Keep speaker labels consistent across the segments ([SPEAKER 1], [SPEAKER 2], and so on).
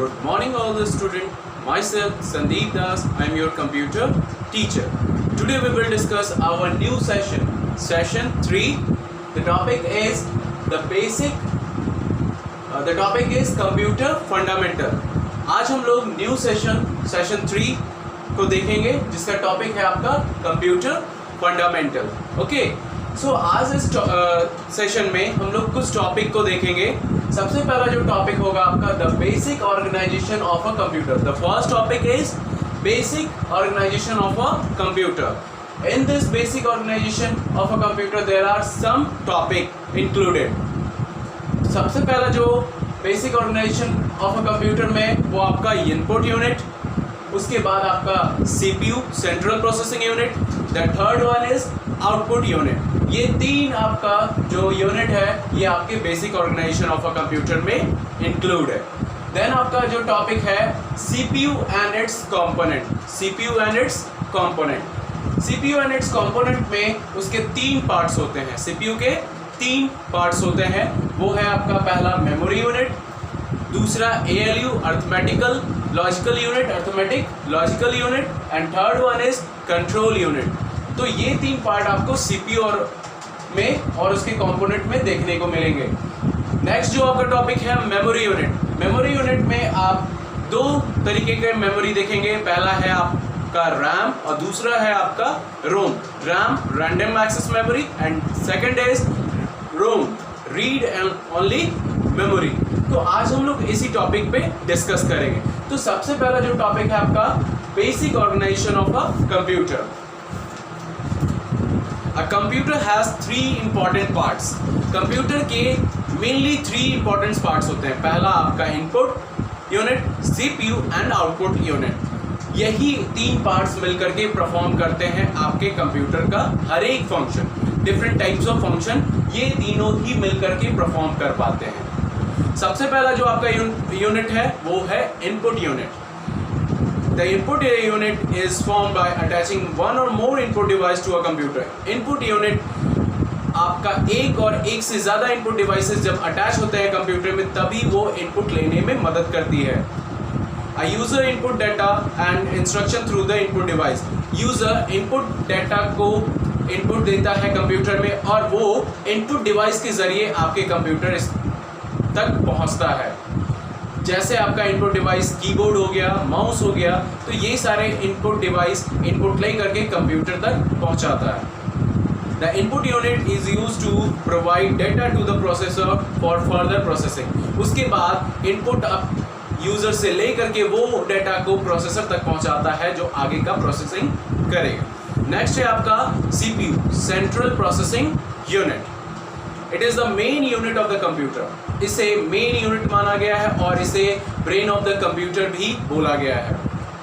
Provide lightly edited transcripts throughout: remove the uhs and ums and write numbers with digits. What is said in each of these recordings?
[SPEAKER 1] Good morning all the students. Myself Sandeep Das. I am your computer teacher. Today we will discuss our new session 3. The topic is computer fundamental. आज हम लोग new session 3 को देखेंगे जिसका topic है आपका computer fundamental. Okay, सो आज इस सेशन में हम लोग कुछ टॉपिक को देखेंगे. सबसे पहला जो टॉपिक होगा आपका the basic organisation of a computer. The first topic is basic organisation of a computer. In this basic organization of a computer there are some topic included. सबसे पहला जो basic organisation of a computer में वो आपका input unit, उसके बाद आपका CPU central processing unit, the third one is output unit. ये तीन आपका जो यूनिट है ये आपके basic organisation of a computer में इंक्लूड है. देन आपका जो टॉपिक है CPU and its component. CPU and its component. CPU and its component में उसके तीन पार्ट्स होते हैं. सीपीयू के तीन पार्ट्स होते हैं. वो है आपका पहला मेमोरी यूनिट, दूसरा ALU arithmetical logical unit, arithmetic logical unit, and third one is control unit. तो ये तीन पार्ट आपको सीपीयू में और उसके कंपोनेंट में देखने को मिलेंगे. नेक्स्ट जो आपका टॉपिक है मेमोरी यूनिट. मेमोरी यूनिट में आप दो तरीके के मेमोरी देखेंगे. पहला है आपका रैम और दूसरा है आपका ROM. RAM random access memory and second is ROM read and only memory. तो आज हम लोग इसी टॉपिक पे डिस्कस करेंगे. तो सबसे पहला जो टॉपिक है आपका basic organisation of a computer. A computer has three important parts. Computer के मेनली 3 important parts होते हैं. पहला आपका input unit, CPU and output unit. यही 3 पार्ट्स मिलकर के परफॉर्म करते हैं आपके कंप्यूटर का हर एक function. Different types of function ये तीनों ही मिलकर के परफॉर्म कर पाते हैं. सबसे पहला जो आपका यूनिट है वो है input unit. The input unit is formed by attaching one or more input device to a computer. Input unit आपका एक और एक से ज़्यादा इनपुट डिवाइसेस जब अटैच होते हैं कंप्यूटर में तभी वो इनपुट लेने में मदद करती है. A user input data and instruction through the input device. User input data को इनपुट देता है कंप्यूटर में और वो इनपुट डिवाइस के ज़रिए आपके कंप्यूटर तक पहुंचता है. जैसे आपका इनपुट डिवाइस कीबोर्ड हो गया, माउस हो गया, तो ये सारे इनपुट डिवाइस इनपुट ले करके कंप्यूटर तक पहुंचाता है. The input unit is use to provide data to the processor for further processing. उसके बाद इनपुट अब यूजर से ले करके वो डेटा को प्रोसेसर तक पहुंचाता है जो आगे का प्रोसेसिंग करेगा. नेक्स्ट है आपका CPU central processing unit. It is the main unit of the computer. इसे मेन यूनिट माना गया है और इसे ब्रेन ऑफ द कंप्यूटर भी बोला गया है.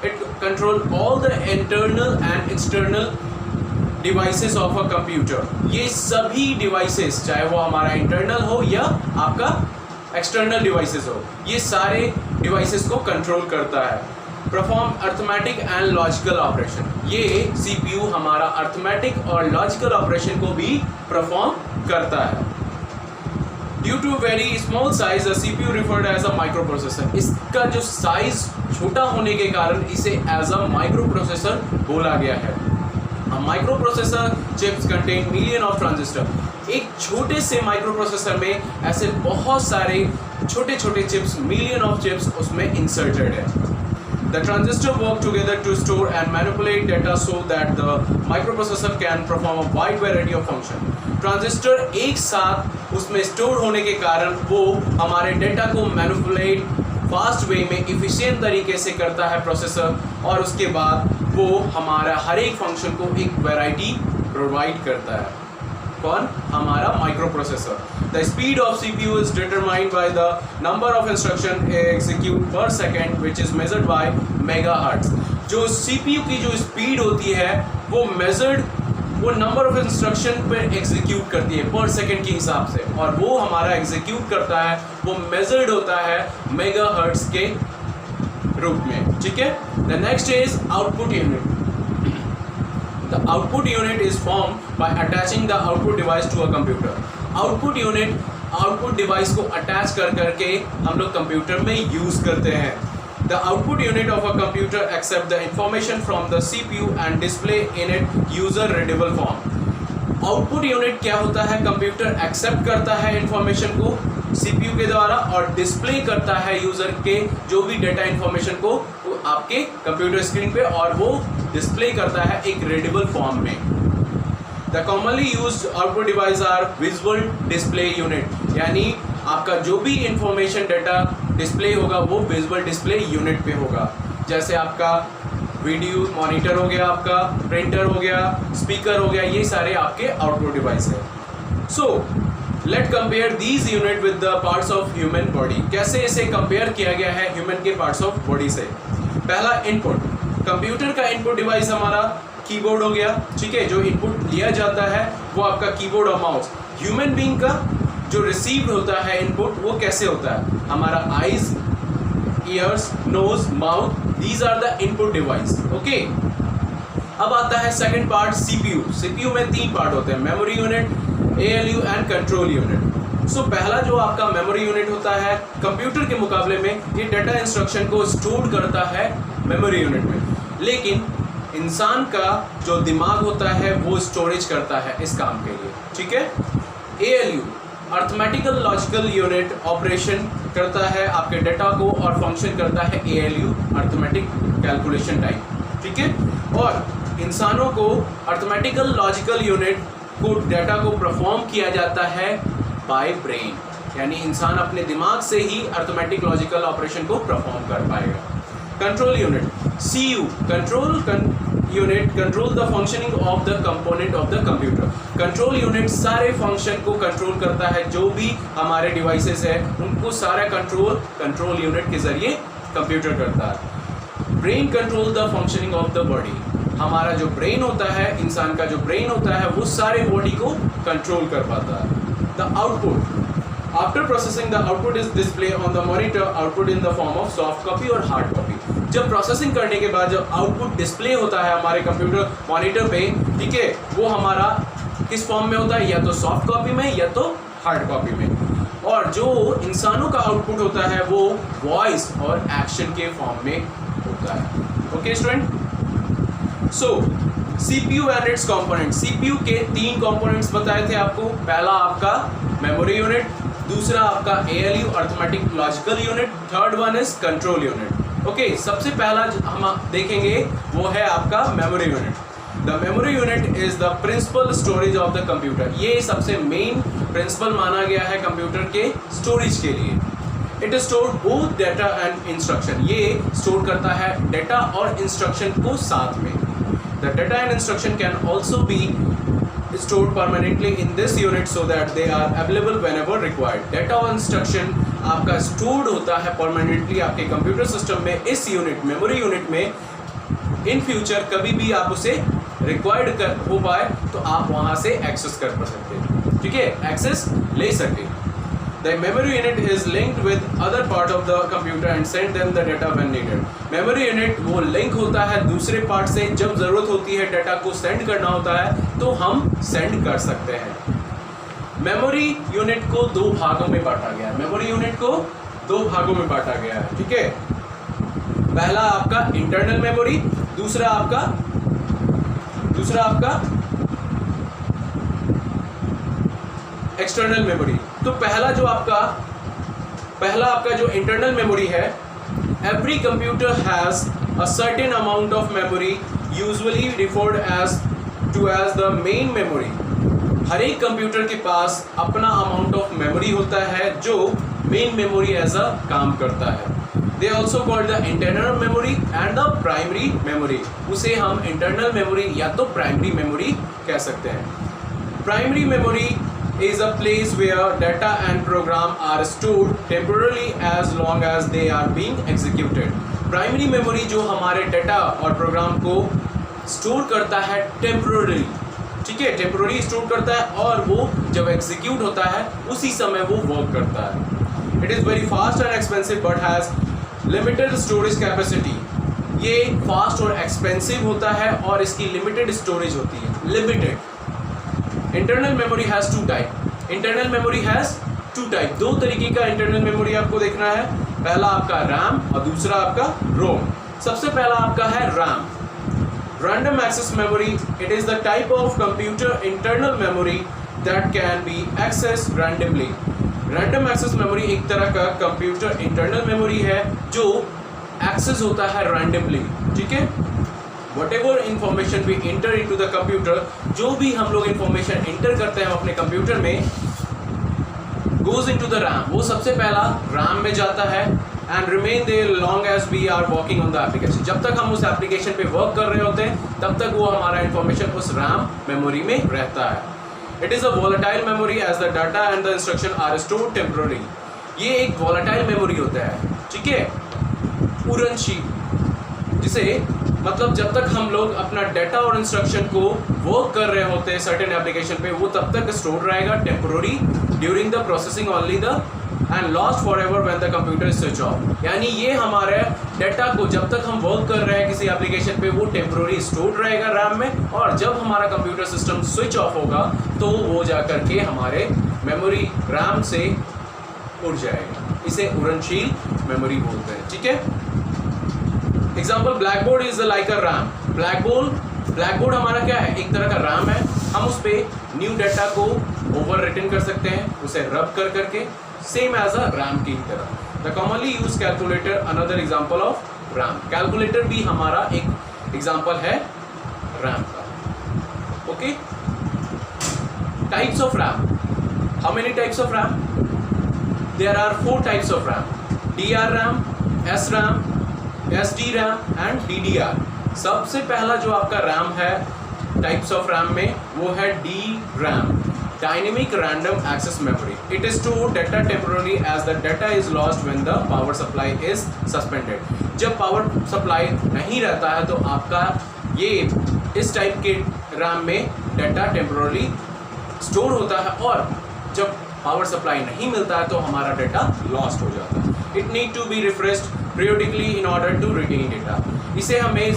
[SPEAKER 1] It control all the internal and external devices of a computer. ये सभी डिवाइसेस चाहे वो हमारा इंटरनल हो या आपका एक्सटर्नल डिवाइसेस हो, ये सारे डिवाइसेस को कंट्रोल करता है. Perform arithmetic and logical operation. ये सीपीयू हमारा अर्थमेटिक और लॉजिकल ऑपरेशन को भी परफॉर्म करता है. Due to very small size the CPU referred as a microprocessor. इसका जो साइज छोटा होने के कारण इसे एज अ माइक्रो प्रोसेसर बोला गया है. Micro processor chips contain million of transistor. एक छोटे से माइक्रो प्रोसेसर में ऐसे बहुत सारे छोटे छोटे चिप्स, मिलियन ऑफ चिप्स उसमें इंसर्टेड है. The transistor work together to store and manipulate data so that the microprocessor can perform a wide variety of function. Transistor एक साथ उसमें स्टोर होने के कारण वो हमारे डेटा को मैनिपुलेट फास्ट वे में इफ़िशिएंट तरीके से करता है प्रोसेसर, और उसके बाद वो हमारा हर एक फंक्शन को एक वैरायटी प्रोवाइड करता है. कौन? हमारा microprocessor. The speed of CPU is determined by the number of instruction execute per second which is measured by megahertz. जो सीपीयू की जो स्पीड होती है वो मेजर्ड वो नंबर ऑफ इंस्ट्रक्शन पर एग्जीक्यूट करती है पर सेकेंड के हिसाब से, और वो हमारा एग्जीक्यूट करता है वो मेजर्ड होता है मेगाहर्ट्ज के रूप में. ठीक है. The next is output unit. The output unit is formed by attaching the output device to a computer. Output unit output device को अटैच कर करके हम लोग कंप्यूटर में यूज करते हैं। The output unit of a computer accept the information from the CPU and display in it user readable form. Output unit क्या होता है? कंप्यूटर एक्सेप्ट करता है इंफॉर्मेशन को CPU के द्वारा और डिस्प्ले करता है यूजर के जो भी डेटा इंफॉर्मेशन को आपके कंप्यूटर स्क्रीन पे, और वो डिस्प्ले करता है एक रीडेबल फॉर्म में। The commonly used output device are visual display unit, यानी आपका जो भी इंफॉर्मेशन डेटा डिस्प्ले होगा वो विजुअल डिस्प्ले यूनिट पे होगा। जैसे आपका वीडियो मॉनिटर हो गया, आपका प्रिंटर हो गया, स्पीकर हो गया, ये सारे आपके आउटपुट डिवाइस है। So let compare these unit with the parts of human body. कैसे इसे कंपेयर किया गया है ह्यूमन के पार्ट्स ऑफ बॉडी से? पहला इनपुट, कंप्यूटर का इनपुट डिवाइस हमारा कीबोर्ड हो गया, ठीक है, जो इनपुट लिया जाता है वो आपका कीबोर्ड और माउस। ह्यूमन बीइंग का जो रिसीव होता है इनपुट वो कैसे होता है? हमारा eyes, ears, nose, mouth, these are the input device. Okay, अब आता है सेकंड पार्ट सीपीयू। सीपीयू में 3 पार्ट होते हैं, memory unit, ALU and control unit. So पहला जो आपका मेमोरी यूनिट होता है कंप्यूटर के मुकाबले में ये डाटा इंस्ट्रक्शन को स्टोर करता है मेमोरी यूनिट में, लेकिन इंसान का जो दिमाग होता है वो स्टोरेज करता है इस काम के लिए, ठीक है। ALU arithmetical logical unit operation करता है आपके डाटा को और फंक्शन करता है एएलयू अर्थमेटिक कैलकुलेशन टाइम, ठीक है। और इंसानों को अर्थमेटिकल लॉजिकल यूनिट को डाटा को परफॉर्म किया जाता है बाय ब्रेन, यानी इंसान अपने दिमाग से ही अर्थमेटिक लॉजिकल ऑपरेशन को परफॉर्म कर पाएगा। Control unit CU, control unit control the functioning of the component of the computer. Control unit सारे फंक्शन को कंट्रोल करता है, जो भी हमारे डिवाइसेस है उनको सारा कंट्रोल यूनिट के जरिए कंप्यूटर करता है। Brain control the functioning of the body, हमारा जो ब्रेन होता है, इंसान का जो ब्रेन होता है वो सारे बॉडी को कंट्रोल कर पाता है। The output, after processing the output is display on the monitor, output in the form of soft copy और हार्ड कॉपी। जब प्रोसेसिंग करने के बाद जब आउटपुट डिस्प्ले होता है हमारे कंप्यूटर मॉनिटर पे, ठीक है, वो हमारा किस फॉर्म में होता है? या तो सॉफ्ट कॉपी में या तो हार्ड कॉपी में। और जो इंसानों का आउटपुट होता है वो वॉइस और एक्शन के फॉर्म में होता है। Okay student, so CPU and its component. CPU के 3 कंपोनेंट्स बताए थे आपको। पहला आपका मेमोरी यूनिट, दूसरा आपका ALU arithmetic logical unit, third one is control unit. Okay, सबसे पहला हम देखेंगे वो है आपका memory unit. The memory unit is the principal storage of the computer. ये सबसे मेन प्रिंसिपल माना गया है कंप्यूटर के स्टोरेज के लिए। It store both data and instruction, ये स्टोर करता है डेटा और इंस्ट्रक्शन को साथ में। The data and instruction can also be stored permanently in this unit so that they are available whenever required. Data और instruction आपका stored होता है permanently आपके कंप्यूटर सिस्टम में, इस यूनिट मेमोरी यूनिट में। इन फ्यूचर कभी भी आप उसे रिक्वायर्ड हो पाए तो आप वहाँ से एक्सेस कर सकते हैं, ठीक है, एक्सेस ले सके। The memory unit is linked with other part of the computer and send them the data when needed. Memory unit वो लिंक होता है दूसरे पार्ट से, जब ज़रूरत होती है डाटा को सेंड करना होता है तो हम सेंड कर सकते हैं। मेमोरी यूनिट को 2 भागों में बांटा गया है। मेमोरी यूनिट को 2 भागों में बांटा गया है, ठीक है। पहला आपका इंटरनल मेमोरी, दूसरा आपका एक्सटर्नल मेमोरी। तो पहला आपका जो इंटरनल मेमोरी है, every computer has a certain amount of memory usually referred as the main memory. हर एक कंप्यूटर के पास अपना अमाउंट ऑफ मेमोरी होता है जो मेन मेमोरी एज अ काम करता है। They also called the internal memory and the primary memory. उसे हम इंटरनल मेमोरी या तो प्राइमरी मेमोरी कह सकते हैं। Primary memory is a place where data and program are stored temporarily as long as they are being executed. Primary memory जो हमारे data और प्रोग्राम को स्टोर करता है टेम्पोररी, ठीक है, टेम्पोररी स्टोर करता है और वो जब एग्जीक्यूट होता है उसी समय वो वर्क करता है। It is very fast and expensive but has limited storage capacity. ये फास्ट और एक्सपेंसिव होता है और इसकी लिमिटेड स्टोरेज होती है, limited. Internal memory has 2 types. Internal memory has two type, दो तरीके का इंटरनल मेमोरी आपको देखना है। पहला आपका रैम और दूसरा आपका रोम। सबसे पहला आपका है RAM, random access memory. It is the type of computer internal memory that can be access randomly. Random access memory एक तरह का कंप्यूटर इंटरनल मेमोरी है जो एक्सेस होता है रैंडमली, ठीक है। Whatever information we enter into the computer, जो भी हम लोग इंफॉर्मेशन इंटर करते हैं अपने कंप्यूटर में, goes into the RAM, वो सबसे पहला RAM में जाता है and remain there long as we are working on the application। जब तक हम उस एप्लीकेशन पे वर्क कर रहे होते हैं तब तक वो हमारा इंफॉर्मेशन उस RAM मेमोरी में रहता है। It is a volatile memory as the data and the instruction are stored temporarily। ये एक volatile मेमोरी होता है, ठीक है, उड़नशील, जिसे मतलब जब तक हम लोग अपना डाटा और इंस्ट्रक्शन को वर्क कर रहे होते हैं सर्टेन एप्लीकेशन पे, वो तब तक स्टोर रहेगा temporary during the processing only the end lost for ever when the computer switch off. यानी ये हमारे डाटा को जब तक हम वर्क कर रहे हैं किसी एप्लीकेशन पे वो टेम्पोररी स्टोर रहेगा रैम में, और जब हमारा कंप्यूटर सिस्टम स्विच ऑफ होगा तो वो जा करके हमारे मेमोरी रैम से उड़ जाएगा। इसे उड़नशील मेमोरी बोलते हैं, ठीक है। Example blackboard is like a RAM. Blackboard हमारा क्या है, एक तरह का रैम है। हम उस पर न्यू डाटा को ओवर रिटन कर सकते हैं, उसे रब कर करके, सेम एज अ रैम की तरह। The commonly use calculator another example of RAM. Calculator भी हमारा एक एग्जाम्पल है रैम का, okay. Types of RAM, how many types of RAM? There are 4 types of RAM, DRAM, SRAM, SDRAM and DDR। सबसे पहला जो आपका रैम है टाइप्स ऑफ रैम में, वो है DRAM, dynamic random access memory. It is store data temporary as the data is lost when the power supply is suspended. जब power supply नहीं रहता है तो आपका ये इस टाइप के रैम में डाटा टेम्पोररी स्टोर होता है, और जब पावर सप्लाई नहीं मिलता है तो हमारा डाटा लॉस्ट हो जाता है। It need to be refreshed periodically in order to retain data। इसे हमें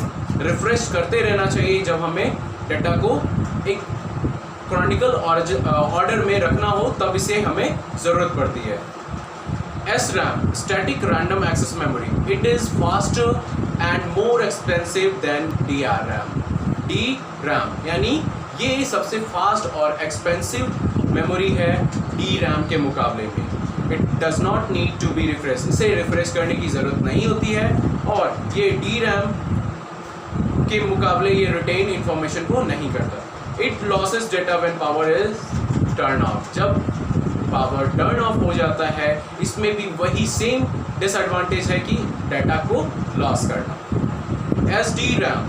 [SPEAKER 1] रिफ्रेश करते रहना चाहिए जब हमें डाटा को एक क्रॉनिकल ऑर्डर में रखना हो, तब इसे हमें ज़रूरत पड़ती है। SRAM, static random access memory. It is faster and more expensive than DRAM, यानी ये सबसे फास्ट और एक्सपेंसिव मेमोरी है DRAM के मुकाबले में। It does not need to be refresh, इसे रिफ्रेश करने की ज़रूरत नहीं होती है, और ये DRAM के मुकाबले ये रिटेन इंफॉर्मेशन को नहीं करता। It losses data when power is turn off. जब पावर टर्न ऑफ हो जाता है, इसमें भी वही सेम डिसएडवांटेज है कि डाटा को लॉस करना। SDRAM,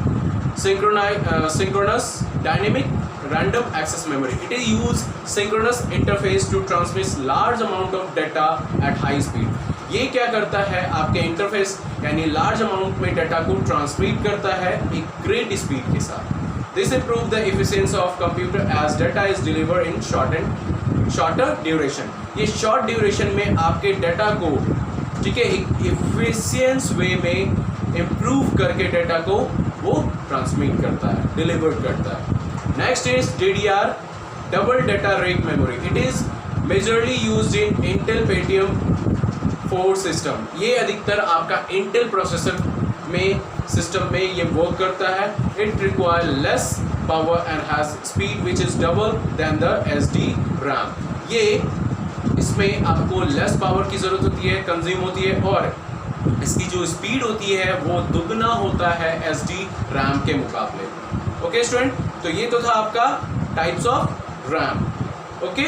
[SPEAKER 1] synchronous dynamic random access memory। It is use synchronous interface to transmit large amount of data at high speed। ये क्या करता है, आपके इंटरफेस यानी लार्ज अमाउंट में डाटा को ट्रांसमिट करता है एक ग्रेट स्पीड के साथ। This improve the efficiency of computer as data is deliver in shorter duration. ये शॉर्ट ड्यूरेशन में आपके डाटा को, ठीक है, एक एफिशिएंट वे में इम्प्रूव करके डाटा को वो ट्रांसमिट करता है, डिलीवर करता है। Next is DDR, double data rate memory. It is majorly used in Intel Pentium 4 system. ये अधिकतर आपका इंटेल प्रोसेसर में सिस्टम में ये वर्क करता है। It require less power and has speed which is double than the SDRAM। ये इसमें आपको लेस पावर की ज़रूरत होती है, कंज्यूम होती है, और इसकी जो स्पीड होती है वो दुगना होता है SDRAM के मुकाबले। ओके स्टूडेंट, तो ये तो था आपका टाइप्स ऑफ रैम, ओके।